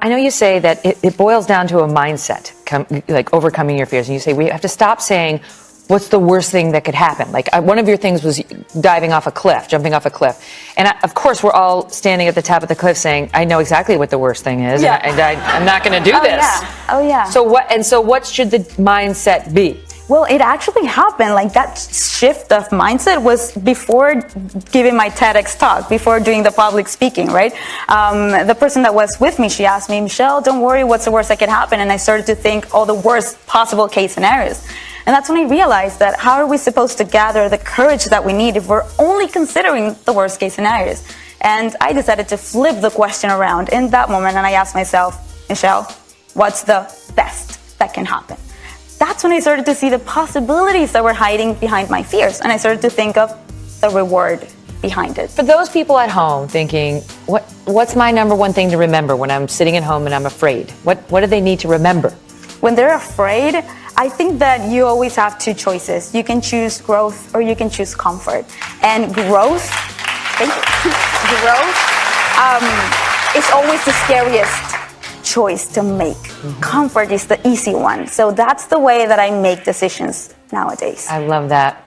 I know you say that it boils down to a mindset, like overcoming your fears. And you say we have to stop saying, what's the worst thing that could happen? Like one of your things was jumping off a cliff. And of course, we're all standing at the top of the cliff saying, I know exactly what the worst thing is. Yeah. And I'm not going to do this. Yeah. Oh, yeah. So what should the mindset be? Well, it actually happened. Like that shift of mindset was before giving my TEDx talk, before doing the public speaking, right? The person that was with me, she asked me, Michelle, don't worry, what's the worst that could happen? And I started to think all the worst possible case scenarios. And that's when I realized that how are we supposed to gather the courage that we need if we're only considering the worst case scenarios? And I decided to flip the question around in that moment. And I asked myself, Michelle, what's the best that can happen? That's when I started to see the possibilities that were hiding behind my fears. And I started to think of the reward behind it. For those people at home thinking, what's my number one thing to remember when I'm sitting at home and I'm afraid? What do they need to remember? When they're afraid, I think that you always have two choices. You can choose growth or you can choose comfort. And growth, is always the scariest choice to make. Mm-hmm. Comfort is the easy one. So that's the way that I make decisions nowadays. I love that.